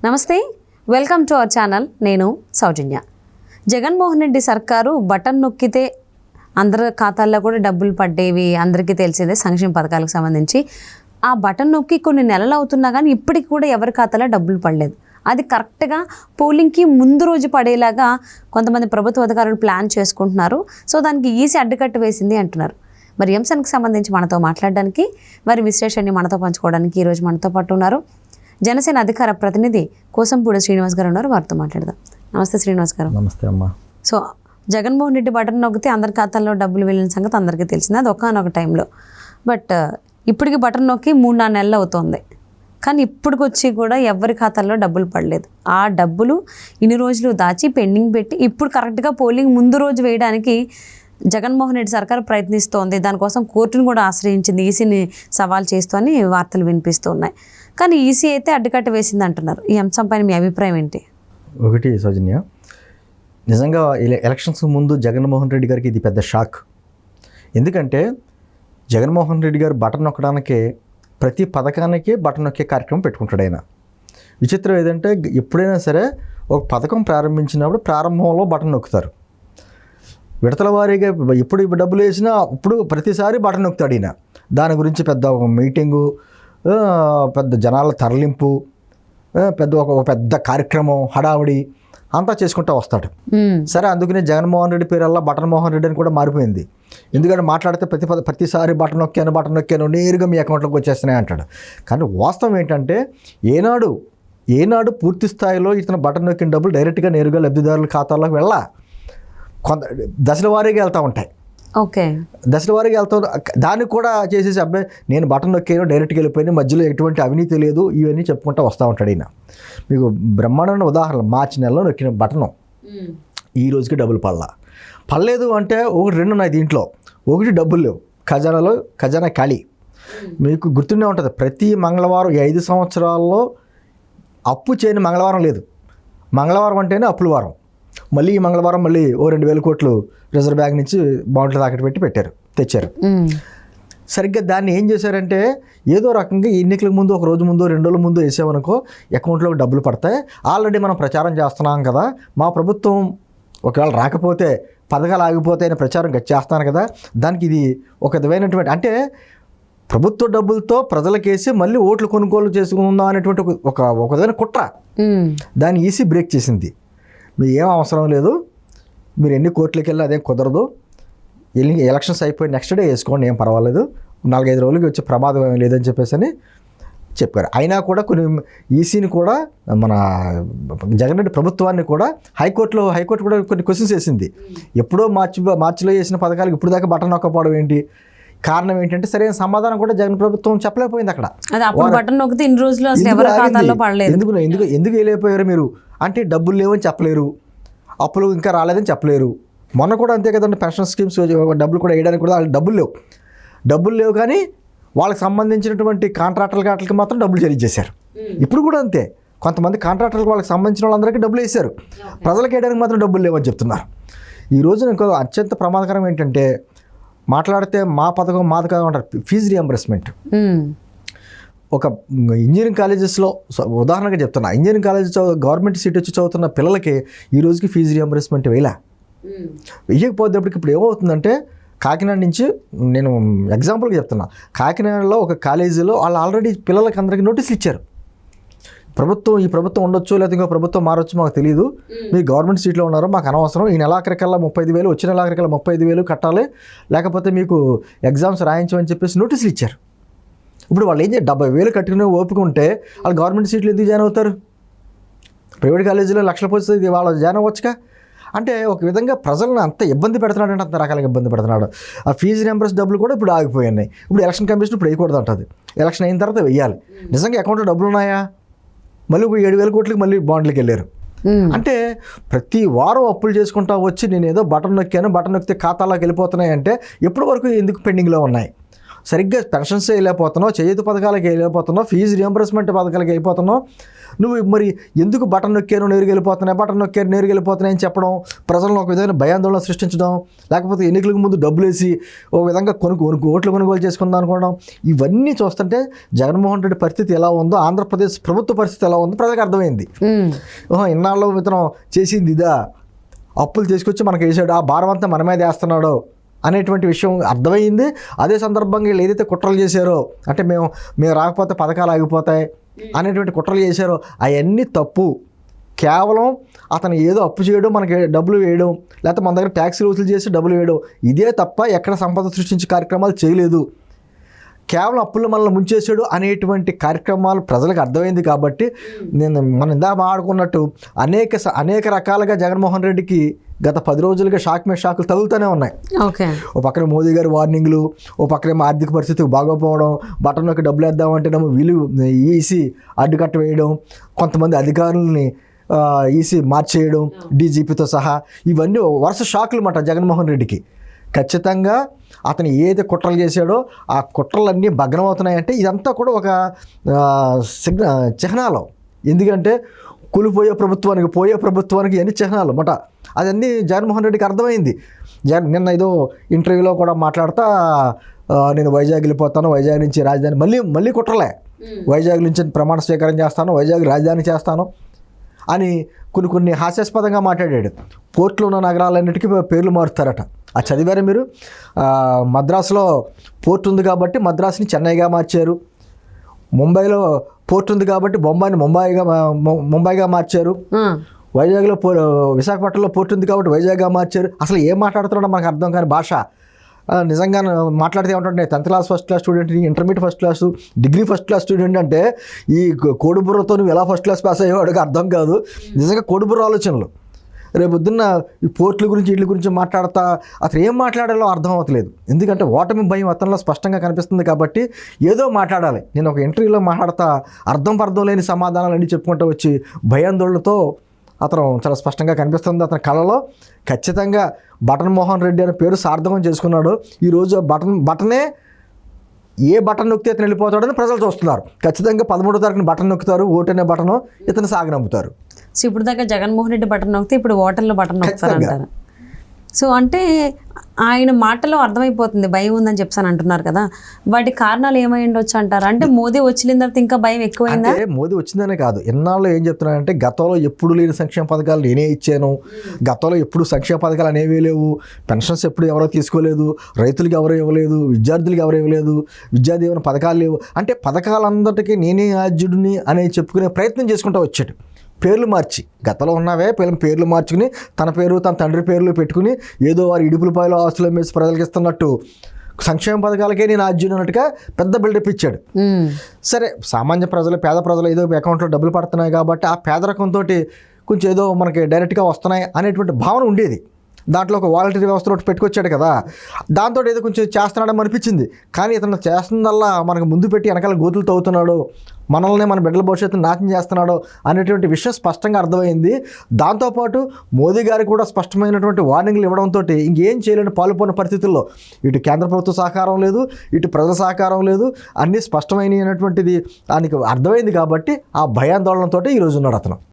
నమస్తే, welcome to our channel. నేను సౌజన్య. జగన్మోహన్ రెడ్డి సర్కారు బటన్ నొక్కితే అందరి ఖాతాల్లో కూడా డబ్బులు పడ్డేవి అందరికీ తెలిసేదే. సంక్షేమ పథకాలకు సంబంధించి ఆ బటన్ నొక్కి కొన్ని నెలలు అవుతున్నా కానీ ఇప్పటికి కూడా ఎవరి ఖాతాలో డబ్బులు పడలేదు. అది కరెక్ట్గా పోలింగ్కి ముందు రోజు పడేలాగా కొంతమంది ప్రభుత్వ అధికారులు ప్లాన్ చేసుకుంటున్నారు. సో దానికి ఈసీ అడ్డుకట్ట వేసింది అంటున్నారు. మరి అంశానికి సంబంధించి మనతో మాట్లాడడానికి, వారి విశ్లేషణని మనతో పంచుకోవడానికి ఈరోజు మనతో పాటు ఉన్నారు జనసేన అధికార ప్రతినిధి కోసంపూడి శ్రీనివాస్ గారు ఉన్నారు. వారితో మాట్లాడదాం. నమస్తే శ్రీనివాస్ గారు. నమస్తే అమ్మా. సో జగన్మోహన్ రెడ్డి బటన్ నొక్కితే అందరి ఖాతాల్లో డబ్బులు వెళ్ళిన సంగతి అందరికీ తెలిసింది. అది ఒకనొక టైంలో. బట్ ఇప్పటికి బటన్ నొక్కి 3-4 నెలలు అవుతుంది. కానీ ఇప్పటికొచ్చి కూడా ఎవరి ఖాతాల్లో డబ్బులు పడలేదు. ఆ డబ్బులు ఇన్ని రోజులు దాచి పెండింగ్ పెట్టి ఇప్పుడు కరెక్ట్గా పోలింగ్ ముందు రోజు వేయడానికి జగన్మోహన్ రెడ్డి సర్కారు ప్రయత్నిస్తోంది. దానికోసం కోర్టును కూడా ఆశ్రయించింది, ఈసీని సవాల్ చేస్తూ అని వార్తలు వినిపిస్తూ ఉన్నాయి. కానీ ఈసీ అయితే అడ్డుకట్ట వేసింది అంటున్నారు. ఈ అంశంపైన మీ అభిప్రాయం ఏంటి? ఒకటి సౌజన్య, నిజంగా ఎలక్షన్స్ ముందు జగన్మోహన్ రెడ్డి గారికి ఇది పెద్ద షాక్. ఎందుకంటే జగన్మోహన్ రెడ్డి గారు బటన్ నొక్కడానికే ప్రతి పథకానికి బటన్ నొక్కే కార్యక్రమం పెట్టుకుంటాడు ఆయన. విచిత్రం ఏదంటే ఎప్పుడైనా సరే ఒక పథకం ప్రారంభించినప్పుడు ప్రారంభంలో బటన్ నొక్కుతారు. విడతల వారీగా ఎప్పుడు డబ్బులు వేసినా ఇప్పుడు ప్రతిసారి బటన్ నొక్కుతాడు ఈయన. దాని గురించి పెద్ద ఒక మీటింగు, పెద్ద జనాల తరలింపు, ఒక పెద్ద కార్యక్రమం, హడావుడి అంతా చేసుకుంటూ వస్తాడు. సరే, అందుకనే జగన్మోహన్ రెడ్డి పేరల్లా బటన్ మోహన్ రెడ్డి అని కూడా మారిపోయింది. ఎందుకంటే మాట్లాడితే ప్రతిసారి బటన్ నొక్కాను నేరుగా మీ అకౌంట్లోకి వచ్చేస్తున్నాయి అంటాడు. కానీ వాస్తవం ఏంటంటే ఏనాడు పూర్తి స్థాయిలో ఇతను బటన్ నొక్కిన డబ్బులు డైరెక్ట్గా నేరుగా లబ్ధిదారుల ఖాతాల్లోకి కొంత దశల వారీగా వెళ్తూ ఉంటాయి. ఓకే, దశల వారీగా వెళ్తాం. దానికి కూడా చేసేసి అబ్బాయి నేను బటన్ నొక్కాను డైరెక్ట్గా వెళ్ళిపోయినా, మధ్యలో ఎటువంటి అవినీతి లేదు, ఇవన్నీ చెప్పుకుంటూ వస్తూ ఉంటాడు ఈయన. మీకు ఉదాహరణ, మార్చి నెలలో నొక్కిన బటను ఈ రోజుకి డబ్బులు పడలేదు అంటే ఒకటి రెండు ఉన్నాయి దీంట్లో. ఒకటి డబ్బులు లేవు, ఖజానా ఖాళీ. మీకు గుర్తుండే ఉంటుంది, ప్రతి మంగళవారం 5 సంవత్సరాల్లో అప్పు చేయని మంగళవారం లేదు. మంగళవారం అంటేనే అప్పుల వారం. మళ్ళీ ఈ మంగళవారం మళ్ళీ 2,000 కోట్లు రిజర్వ్ బ్యాంక్ నుంచి బాండ్లు తాకట్టు తెచ్చారు. సరిగ్గా దాన్ని ఏం చేశారంటే ఏదో రకంగా ఎన్నికలకు ముందు ఒక రోజు ముందు 2 రోజుల ముందు వేసామనుకో అకౌంట్లోకి డబ్బులు పడతాయి. ఆల్రెడీ మనం ప్రచారం చేస్తున్నాం కదా, మా ప్రభుత్వం ఒకవేళ రాకపోతే పథకాలు ఆగిపోతాయని ప్రచారం చేస్తాను కదా, దానికి ఇది ఒక విధమైనటువంటి అంటే ప్రభుత్వ డబ్బులతో ప్రజలకేసి మళ్ళీ ఓట్లు కొనుగోలు చేసుకుందాం అనేటువంటి ఒక విధమైన కుట్ర. దాన్ని ఈసీ బ్రేక్ చేసింది. మీరు ఏం అవసరం లేదు, మీరు ఎన్ని కోర్టులకు వెళ్ళి అదేం కుదరదు, ఎలక్షన్స్ అయిపోయి నెక్స్ట్ డే వేసుకోండి, ఏం పర్వాలేదు, 4-5 రోజులకి వచ్చే ప్రమాదం ఏం లేదని చెప్పేసి అని చెప్పారు. అయినా కూడా కొన్ని ఈసీని కూడా మన జగన్ రెడ్డి ప్రభుత్వాన్ని కూడా హైకోర్టు కూడా కొన్ని క్వశ్చన్స్ వేసింది. ఎప్పుడో మార్చిలో వేసిన పథకాలకు ఇప్పుడు దాకా బటన్ నొక్కపోవడం ఏంటి, కారణం ఏంటంటే సరైన సమాధానం కూడా జగన్ ప్రభుత్వం చెప్పలేకపోయింది. అక్కడ ఎందుకు వేయలేకపోయారు మీరు అంటే డబ్బులు లేవని చెప్పలేరు, అప్పులు ఇంకా రాలేదని చెప్పలేరు. మొన్న కూడా అంతే కదండి, పెన్షన్ స్కీమ్స్ డబ్బులు కూడా వేయడానికి కూడా డబ్బులు లేవు కానీ వాళ్ళకి సంబంధించినటువంటి కాంట్రాక్టర్లకి మాత్రం డబ్బులు చెల్లించేశారు. ఇప్పుడు కూడా అంతే, కొంతమంది కాంట్రాక్టర్లకు వాళ్ళకి సంబంధించిన వాళ్ళందరికీ డబ్బులు వేశారు, ప్రజలకు వేయడానికి మాత్రం డబ్బులు లేవని చెప్తున్నారు. ఈ రోజున ఇంకో అత్యంత ప్రమాదకరం ఏంటంటే మాట్లాడితే మా పథకం మాది కాదు అంటారు. Fee reimbursement. ఒక ఇంజనీరింగ్ కాలేజెస్లో ఉదాహరణగా చెప్తున్నా, ఇంజనీరింగ్ కాలేజ్ గవర్నమెంట్ సీట్ వచ్చి చదువుతున్న పిల్లలకి ఈ రోజుకి ఫీజు రియంబర్స్మెంట్ వేయకపోతే ఇప్పుడు ఏమవుతుందంటే కాకినాడ నుంచి నేను ఎగ్జాంపుల్గా చెప్తున్నా, కాకినాడలో ఒక కాలేజీలో వాళ్ళు ఆల్రెడీ పిల్లలకి అందరికీ నోటీసులు ఇచ్చారు. ఈ ప్రభుత్వం ఉండొచ్చు లేదా ఇంకో ప్రభుత్వం మారొచ్చు మాకు తెలియదు, మీరు గవర్నమెంట్ సీట్లో ఉన్నారో మాకు అనవసరం, ఈ నెలాఖరికల్లా 35,000 వచ్చిన నెలాఖరికల్లా 35,000 కట్టాలి, లేకపోతే మీకు ఎగ్జామ్స్ రాయించమని చెప్పేసి నోటీసులు ఇచ్చారు. ఇప్పుడు వాళ్ళు ఏం చేయాలి, 70,000 కట్టుకునే ఓపిక ఉంటే వాళ్ళు గవర్నమెంట్ సీట్లు ఎందుకు జాయిన్ అవుతారు? ప్రైవేట్ కాలేజీలో లక్షల పోతే వాళ్ళు జాయిన్ అవ్వచ్చుగా. అంటే ఒక విధంగా ప్రజలను అంత ఇబ్బంది పెడుతున్నాడు అంటే అంత రకాలుగా ఇబ్బంది పెడుతున్నాడు. ఆ ఫీజు రియంబర్స్ డబ్బులు కూడా ఇప్పుడు ఆగిపోయినాయి. ఇప్పుడు ఎలక్షన్ కమిషన్ ఇప్పుడు వేయకూడదు అంటుంది, ఎలక్షన్ అయిన తర్వాత వెయ్యాలి. నిజంగా అకౌంట్లో డబ్బులు ఉన్నాయా? మళ్ళీ 7,000 కోట్లకి మళ్ళీ బాండ్లకి వెళ్ళారు. అంటే ప్రతి వారం అప్పులు చేసుకుంటా వచ్చి నేను ఏదో బటన్ నొక్కితే ఖాతాలోకి వెళ్ళిపోతున్నాయి అంటే ఎప్పటి వరకు ఎందుకు పెండింగ్లో ఉన్నాయి? సరిగ్గా పెన్షన్స్ వెళ్ళిపోతున్నావు, చేయూత పథకాలకి వెళ్ళిపోతున్నావు, ఫీజు రియంబర్స్మెంట్ పథకాలకి వెళ్ళిపోతున్నావు. నువ్వు మరి ఎందుకు బటన్ నొక్కాను నేరుగా వెళ్ళిపోతున్నాయి, బటన్ నొక్కారు నేరుగా వెళ్ళిపోతున్నాయి అని చెప్పడం, ప్రజలను ఒక విధమైన భయాందోళన సృష్టించడం, లేకపోతే ఎన్నికలకు ముందు డబ్బులు వేసి ఒక విధంగా ఓట్లు కొనుగోలు చేసుకుందాం అనుకోవడం, ఇవన్నీ చూస్తుంటే జగన్మోహన్ రెడ్డి పరిస్థితి ఎలా ఉందో, ఆంధ్రప్రదేశ్ ప్రభుత్వ పరిస్థితి ఎలా ఉందో ప్రజలకు అర్థమైంది. ఇన్నాళ్ళు ఇతను చేసింది ఇదా, అప్పులు తీసుకొచ్చి మనకు వేసాడు, ఆ భారం అంతా మన మీద వేస్తున్నాడు అనేటువంటి విషయం అర్థమైంది. అదే సందర్భంగా వీళ్ళు ఏదైతే కుట్రలు చేశారో, అంటే మేము రాకపోతే పథకాలు ఆగిపోతాయి అనేటువంటి కుట్రలు చేశారో అవన్నీ తప్పు. కేవలం అతను ఏదో అప్పు చేయడం, మనకి డబ్బులు వేయడం, లేకపోతే మన దగ్గర ట్యాక్సీలు వసూలు చేసి డబ్బులు వేయడం, ఇదే తప్ప ఎక్కడ సంపద సృష్టించే కార్యక్రమాలు చేయలేదు. కేవలం అప్పులు మనల్ని ముంచేసాడు అనేటువంటి కార్యక్రమాలు ప్రజలకు అర్థమైంది. కాబట్టి మనం ఇందాక మాట్లాడుకున్నట్టు అనేక రకాలుగా జగన్మోహన్ రెడ్డికి గత 10 రోజులుగా షాక్ మీద షాకులు తగులుతూనే ఉన్నాయి. ఓ పక్కన మోదీ గారి వార్నింగ్లు, ఓ పక్కనేమో ఆర్థిక పరిస్థితి బాగోపోవడం, బటన్లోకి డబ్బులు వేద్దామంటేనేమో వీళ్ళు ఈసీ అడ్డుకట్ట వేయడం, కొంతమంది అధికారులని ఈసీ మార్చేయడం డీజీపీతో సహా, ఇవన్నీ వరుస షాకులు మాట జగన్మోహన్ రెడ్డికి. ఖచ్చితంగా అతను ఏదైతే కుట్రలు చేశాడో ఆ కుట్రలన్నీ భగ్నమవుతున్నాయంటే ఇదంతా కూడా ఒక చిహ్నాలు. ఎందుకంటే కూలిపోయే ప్రభుత్వానికి ఎన్ని చిహ్నాలు మాట, అదన్నీ జగన్మోహన్ రెడ్డికి అర్థమైంది. నిన్న ఏదో ఇంటర్వ్యూలో కూడా మాట్లాడుతా, నేను వైజాగ్ వెళ్ళిపోతాను, వైజాగ్ నుంచి రాజధాని, మళ్ళీ కుట్రలే, వైజాగ్ నుంచి ప్రమాణ స్వీకారం చేస్తాను, వైజాగ్ రాజధాని చేస్తాను అని కొన్ని హాస్యాస్పదంగా మాట్లాడాడు. పోర్టులో ఉన్న నగరాలన్నిటికీ పేర్లు మారుతారట. అది చదివారా మీరు? మద్రాసులో పోర్ట్ ఉంది కాబట్టి మద్రాసుని చెన్నైగా మార్చారు, ముంబైలో పోర్ట్ ఉంది కాబట్టి బొంబాయిని ముంబైగా మార్చారు, వైజాగ్లో విశాఖపట్నంలో పోర్ట్ ఉంది కాబట్టి వైజాగ్గా మార్చారు. అసలు ఏం మాట్లాడుతున్నాడో మనకు అర్థం కాని భాష. నిజంగా మాట్లాడితే ఏమంటే 10th class first class student, intermediate first class, degree first class student అంటే ఈ కోడిబుర్రతో నువ్వు ఎలా ఫస్ట్ క్లాస్ పాస్ అయ్యేవాడికి అర్థం కాదు. నిజంగా కోడిబుర్ర ఆలోచనలు. రేపు పొద్దున్న ఈ పోర్టుల గురించి వీటి గురించి మాట్లాడతా అసలు ఏం మాట్లాడాలో అర్థం అవ్వట్లేదు. ఎందుకంటే ఓటమి భయం అతనిలో స్పష్టంగా కనిపిస్తుంది కాబట్టి ఏదో మాట్లాడాలి. నేను ఒక ఇంటర్వ్యూలో మాట్లాడతా అర్థం లేని సమాధానాలు అన్నీ చెప్పుకుంటూ వచ్చి భయాందోళనతో అతను చాలా స్పష్టంగా కనిపిస్తుంది అతని కళలో. ఖచ్చితంగా బటన్ మోహన్ రెడ్డి అనే పేరు సార్థకం చేసుకున్నాడు. ఈరోజు బటనే ఏ బటన్ నొక్కితే ఇతను వెళ్ళిపోతాడని ప్రజలు చూస్తున్నారు. ఖచ్చితంగా 13వ తారీఖున బటన్ నొక్కుతారు, ఓటు అనే బటన్ ఇతను సాగనంపుతారు. సో ఇప్పుడు దాకా జగన్మోహన్ రెడ్డి బటన్ నొక్కితే ఇప్పుడు ఓటర్లో బటన్ నొక్కుతారంటారు. సో అంటే ఆయన మాటలో అర్థమైపోతుంది భయం ఉందని చెప్పాను అంటున్నారు కదా, వాటి కారణాలు ఏమై ఉండొచ్చు అంటారు? అంటే మోదీ వచ్చిన తర్వాత ఇంకా భయం ఎక్కువైందా? అంటే మోదీ వచ్చిందనే కాదు, ఎన్నాళ్ళు ఏం చెప్తున్నారంటే గతంలో ఎప్పుడు లేని సంక్షేమ పథకాలు నేనే ఇచ్చాను, గతంలో ఎప్పుడు సంక్షేమ పథకాలు అనేవి లేవు, పెన్షన్స్ ఎప్పుడు ఎవరో తీసుకోలేదు, రైతులకి ఎవరో ఇవ్వలేదు, విద్యార్థులకి ఎవరో ఇవ్వలేదు, విద్యా దీవెన పథకాలు లేవు, అంటే పథకాలందరికీ నేనే ఆద్యుడిని అని చెప్పుకునే ప్రయత్నం చేసుకుంటూ వచ్చాడు. పేర్లు మార్చి, గతంలో ఉన్నవే పేర్లు మార్చుకుని తన పేరు తన తండ్రి పేర్లు పెట్టుకుని ఏదో వారి ఇడుపులపాయలు ఆస్తులు మేసి ప్రజలకు ఇస్తున్నట్టు సంక్షేమ పథకాలకే నేను ఆద్యుడు అన్నట్టుగా పెద్ద బిల్డప్ ఇచ్చాడు. సరే, సామాన్య ప్రజలు, పేద ప్రజలు ఏదో అకౌంట్లో డబ్బులు పడుతున్నాయి కాబట్టి ఆ పేదరికంతో కొంచెం ఏదో మనకి డైరెక్ట్గా వస్తున్నాయి అనేటువంటి భావన ఉండేది. దాంట్లో ఒక వాలంటీర్ వ్యవస్థ ఒకటి పెట్టుకొచ్చాడు కదా, దాంతో ఏదో కొంచెం చేస్తున్నాడని అనిపించింది. కానీ ఇతను చేస్తుందల్లా మనకు ముందు పెట్టి వెనకాల గోతులు తవ్వుతున్నాడు, మనల్ని మన బిడ్డల భవిష్యత్తును నాశనం చేస్తున్నాడు అనేటువంటి విషయం స్పష్టంగా అర్థమైంది. దాంతోపాటు మోదీ గారికి కూడా స్పష్టమైనటువంటి వార్నింగ్లు ఇవ్వడంతో ఇంకేం చేయలేని పాల్పొన్న పరిస్థితుల్లో ఇటు కేంద్ర ప్రభుత్వ సహకారం లేదు, ఇటు ప్రజల సహకారం లేదు, అన్నీ స్పష్టమైనటువంటిది దానికి అర్థమైంది. కాబట్టి ఆ భయాందోళనతో ఈరోజు ఉన్నాడు అతను.